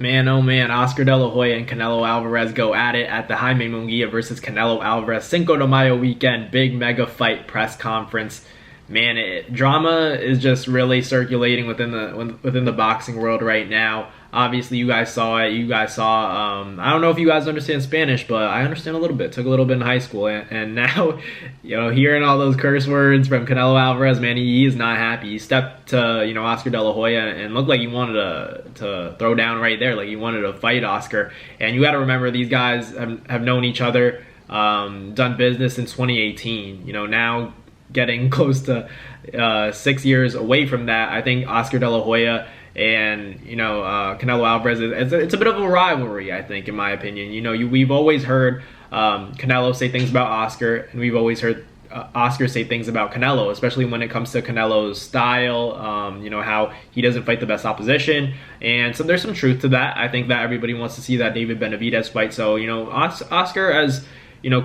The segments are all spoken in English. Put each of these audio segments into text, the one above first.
Man, oh man, Oscar De La Hoya and Canelo Alvarez go at it at the Jaime Munguia versus Canelo Alvarez Cinco de Mayo weekend, big mega fight press conference. Man, drama is just really circulating within the boxing world right now. Obviously, you guys saw it. You guys saw. I don't know if you guys understand Spanish, but I understand a little bit. Took a little bit in high school, and now, hearing all those curse words from Canelo Alvarez, man, he is not happy. He stepped to Oscar De La Hoya and looked like he wanted to throw down right there, like he wanted to fight Oscar. And you got to remember, these guys have known each other, done business since 2018. Now getting close to 6 years away from that, I think Oscar De La Hoya and Canelo Alvarez, it's a bit of a rivalry, I think, in my opinion. We've always heard Canelo say things about Oscar, and we've always heard Oscar say things about Canelo, especially when it comes to Canelo's style, how he doesn't fight the best opposition. And so there's some truth to that. I think that everybody wants to see that David Benavidez fight. So, Oscar, as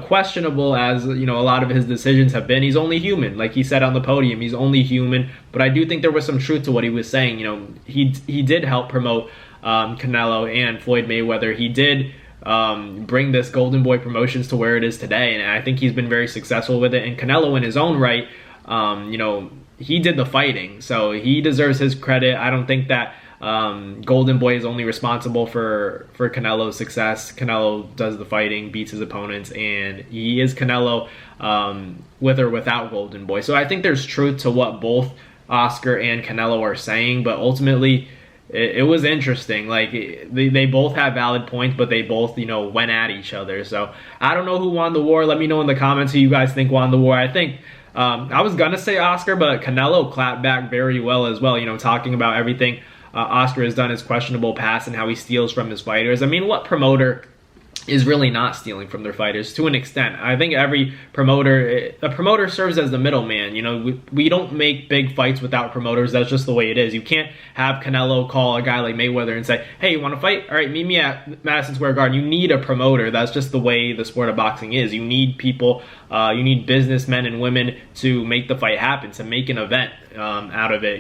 questionable as a lot of his decisions have been, he's only human. Like he said on the podium, he's only human. But I do think there was some truth to what he was saying. He did help promote Canelo and Floyd Mayweather. He did bring this Golden Boy Promotions to where it is today, and I think he's been very successful with it. And Canelo, in his own right, he did the fighting, so he deserves his credit. I don't think that Golden Boy is only responsible for Canelo's success. Canelo does the fighting, beats his opponents, and he is Canelo with or without Golden Boy. So I think there's truth to what both Oscar and Canelo are saying, but ultimately it was interesting. Like they both have valid points, but they both went at each other. So I don't know who won the war. Let me know in the comments who you guys think won the war. I think I was gonna say Oscar, but Canelo clapped back very well as well. Talking about everything Oscar has done, his questionable past, and how he steals from his fighters. I mean, what promoter is really not stealing from their fighters to an extent? I think every promoter, a promoter serves as the middleman. We don't make big fights without promoters. That's just the way it is. You can't have Canelo call a guy like Mayweather and say, hey, you want to fight? All right, meet me at Madison Square Garden. You need a promoter. That's just the way the sport of boxing is. You need people, you need businessmen and women to make the fight happen, to make an event out of it.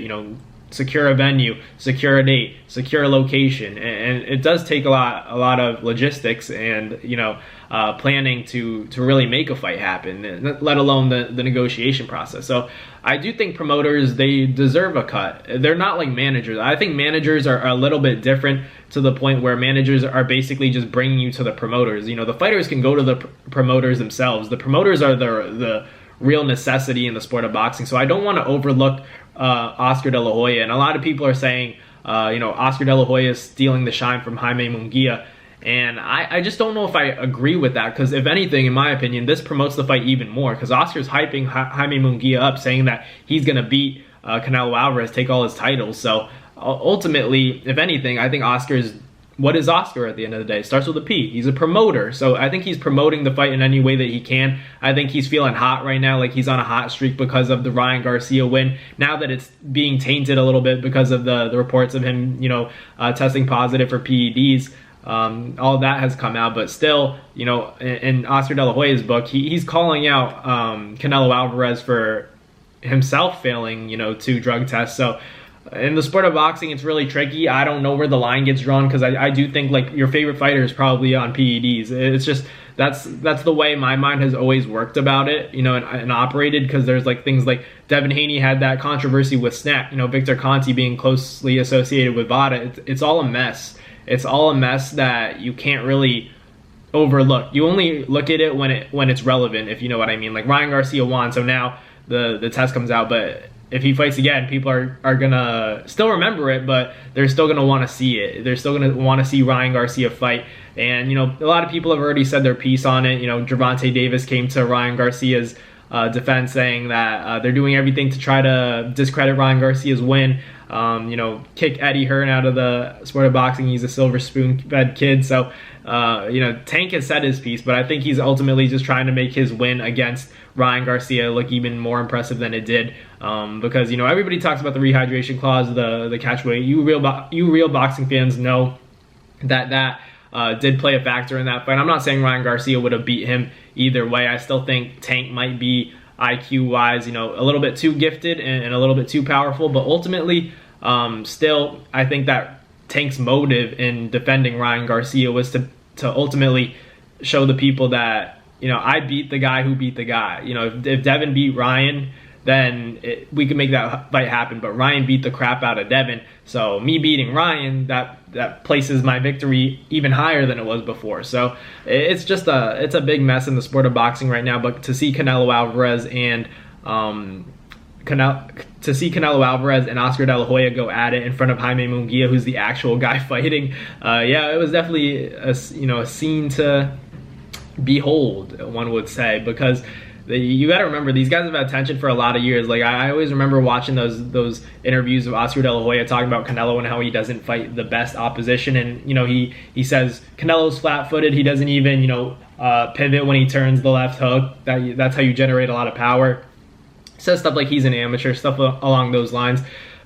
Secure a venue, secure a date, secure a location, and it does take a lot of logistics and planning to really make a fight happen, let alone the negotiation process. So I do think promoters, they deserve a cut. They're not like managers. I think managers are a little bit different, to the point where managers are basically just bringing you to the promoters. The fighters can go to the promoters themselves. The promoters are the real necessity in the sport of boxing. So I don't want to overlook Oscar De La Hoya. And a lot of people are saying, Oscar De La Hoya is stealing the shine from Jaime Munguia. And I just don't know if I agree with that, because if anything, in my opinion, this promotes the fight even more, because Oscar's hyping Jaime Munguia up, saying that he's going to beat Canelo Alvarez, take all his titles. So ultimately, if anything, I think what is Oscar at the end of the day? It starts with a P. He's a promoter. So I think he's promoting the fight in any way that he can. I think he's feeling hot right now, like he's on a hot streak because of the Ryan Garcia win. Now that it's being tainted a little bit because of the reports of him, testing positive for PEDs, all that has come out. But still, in Oscar De La Hoya's book, he's calling out Canelo Alvarez for himself failing, 2 drug tests. So in the sport of boxing, it's really tricky. I don't know where the line gets drawn, because I do think like your favorite fighter is probably on PEDs. It's just that's the way my mind has always worked about it, and operated, because there's like things like Devin Haney had that controversy with Snap, Victor Conti being closely associated with VADA. It's all a mess. It's all a mess that you can't really overlook. You only look at it when it's relevant, if you know what I mean. Like Ryan Garcia won, so now the test comes out, but if he fights again, people are gonna still remember it, but they're still gonna want to see it. They're still gonna want to see Ryan Garcia fight. And a lot of people have already said their piece on it. Gervonta Davis came to Ryan Garcia's defense, saying that they're doing everything to try to discredit Ryan Garcia's win. Kick Eddie Hearn out of the sport of boxing. He's a silver spoon-fed kid. So, Tank has said his piece, but I think he's ultimately just trying to make his win against Ryan Garcia look even more impressive than it did. Because, everybody talks about the rehydration clause, the catch weight. You real boxing fans know that did play a factor in that fight. I'm not saying Ryan Garcia would have beat him either way. I still think Tank might be IQ-wise, a little bit too gifted and a little bit too powerful. But ultimately, still, I think that Tank's motive in defending Ryan Garcia was to ultimately show the people that, I beat the guy who beat the guy. If Devin beat Ryan, then we could make that fight happen. But Ryan beat the crap out of Devin. So me beating Ryan, that places my victory even higher than it was before. So it's a big mess in the sport of boxing right now. But to see Canelo Alvarez and Oscar De La Hoya go at it in front of Jaime Munguia, who's the actual guy fighting, it was definitely a scene to behold, one would say, because you got to remember, these guys have had tension for a lot of years. Like, I always remember watching those interviews of Oscar De La Hoya talking about Canelo and how he doesn't fight the best opposition, and he says Canelo's flat-footed, he doesn't even pivot when he turns the left hook. That's how you generate a lot of power. Says stuff like he's an amateur, stuff along those lines.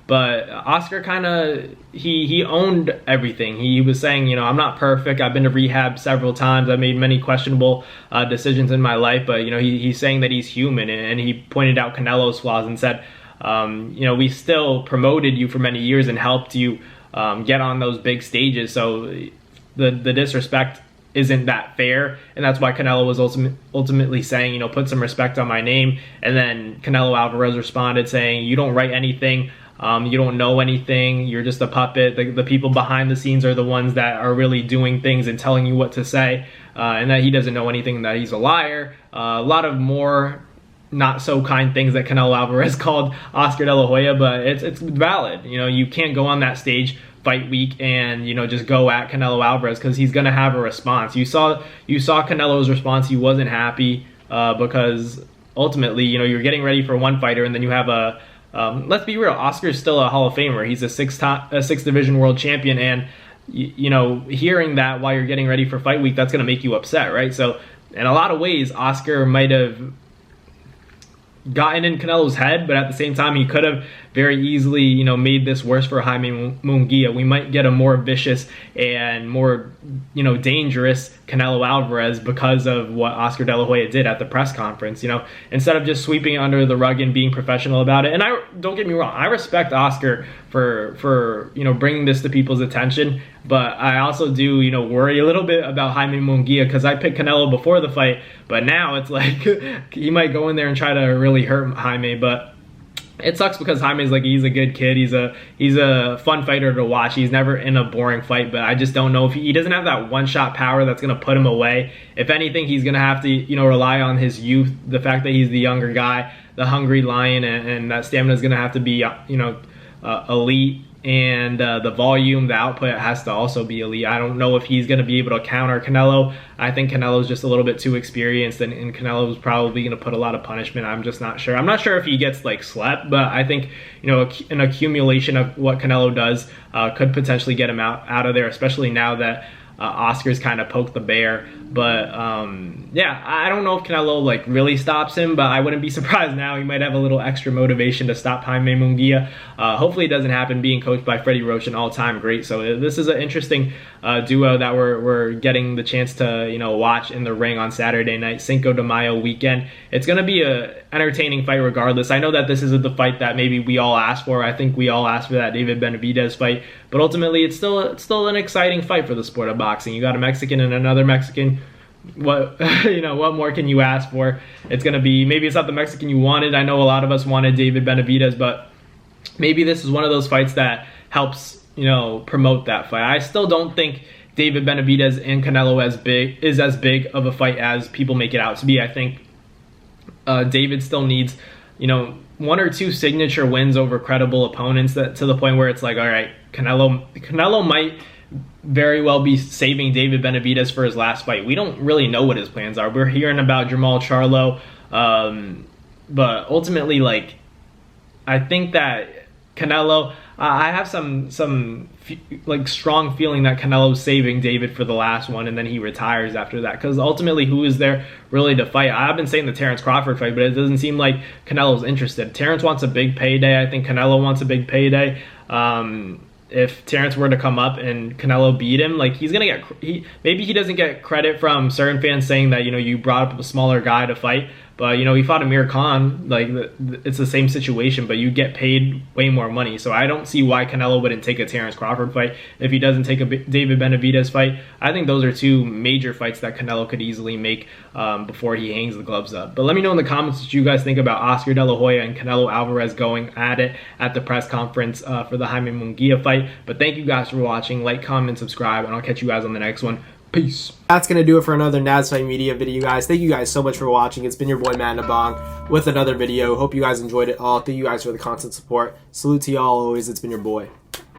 But Oscar he owned everything. He was saying, I'm not perfect. I've been to rehab several times. I've made many questionable decisions in my life. But, he's saying that he's human. And he pointed out Canelo's flaws and said, we still promoted you for many years and helped you get on those big stages. So the disrespect isn't that fair, and that's why Canelo was ultimately saying, put some respect on my name. And then Canelo Alvarez responded saying, you don't write anything, you don't know anything, you're just a puppet. The people behind the scenes are the ones that are really doing things and telling you what to say, and that he doesn't know anything, that he's a liar. A lot of more not so kind things that Canelo Alvarez called Oscar De La Hoya, but it's valid. You can't go on that stage fight week and just go at Canelo Alvarez, because he's gonna have a response. You saw Canelo's response. He wasn't happy because ultimately you're getting ready for one fighter, and then you have let's be real, Oscar's still a Hall of Famer. He's a six division world champion, and hearing that while you're getting ready for fight week, that's gonna make you upset, right? So in a lot of ways, Oscar might have gotten in Canelo's head, but at the same time, he could have very easily, made this worse for Jaime Munguia. We might get a more vicious and more, dangerous Canelo Alvarez because of what Oscar De La Hoya did at the press conference. Instead of just sweeping it under the rug and being professional about it. And don't get me wrong, I respect Oscar for bringing this to people's attention, but I also do, worry a little bit about Jaime Munguia, because I picked Canelo before the fight, but now it's like he might go in there and try to really hurt Jaime. But it sucks because Jaime's he's a good kid. He's a fun fighter to watch. He's never in a boring fight, but I just don't know if he doesn't have that one-shot power that's going to put him away. If anything, he's going to have to, rely on his youth, the fact that he's the younger guy, the hungry lion, and that stamina is going to have to be, elite. And the volume, the output has to also be elite. I don't know if he's going to be able to counter Canelo. I think Canelo's just a little bit too experienced, and Canelo's probably going to put a lot of punishment. I'm just not sure. I'm not sure if he gets slept, but I think an accumulation of what Canelo does could potentially get him out of there, especially now that Oscar's kind of poked the bear. But I don't know if Canelo really stops him, but I wouldn't be surprised now. He might have a little extra motivation to stop Jaime Munguia. Hopefully it doesn't happen, being coached by Freddie Roach, an all-time great. So this is an interesting duo that we're getting the chance to watch in the ring on Saturday night, Cinco de Mayo weekend. It's going to be a entertaining fight regardless. I know that this isn't the fight that maybe we all asked for. I think we all asked for that David Benavidez fight, but ultimately it's still an exciting fight for the sport of boxing. You got a Mexican and another Mexican. What what more can you ask for? It's gonna be, maybe it's not the Mexican you wanted. I know a lot of us wanted David Benavidez, but maybe this is one of those fights that helps promote that fight. I still don't think David Benavidez and Canelo is as big of a fight as people make it out to be. I think David still needs one or two signature wins over credible opponents, that to the point where it's all right, Canelo might very well be saving David Benavidez for his last fight. We don't really know what his plans are. We're hearing about Jamal Charlo, but ultimately, I think that Canelo, I have some strong feeling that Canelo's saving David for the last one, and then he retires after that. Because ultimately, who is there really to fight? I've been saying the Terrence Crawford fight, but it doesn't seem like Canelo's interested. Terrence wants a big payday. I think Canelo wants a big payday. If Terrence were to come up and Canelo beat him, he's gonna get, maybe he doesn't get credit from certain fans saying that you brought up a smaller guy to fight, But, you know, he fought Amir Khan. Like, it's the same situation, but you get paid way more money. So I don't see why Canelo wouldn't take a Terrence Crawford fight if he doesn't take a David Benavidez fight. I think those are two major fights that Canelo could easily make before he hangs the gloves up. But let me know in the comments what you guys think about Oscar De La Hoya and Canelo Alvarez going at it at the press conference for the Jaime Munguia fight. But thank you guys for watching. Like, comment, subscribe, and I'll catch you guys on the next one. Peace. That's going to do it for another NASFight Media video, guys. Thank you guys so much for watching. It's been your boy, Matt Nabong, with another video. Hope you guys enjoyed it all. Thank you guys for the constant support. Salute to y'all always. It's been your boy.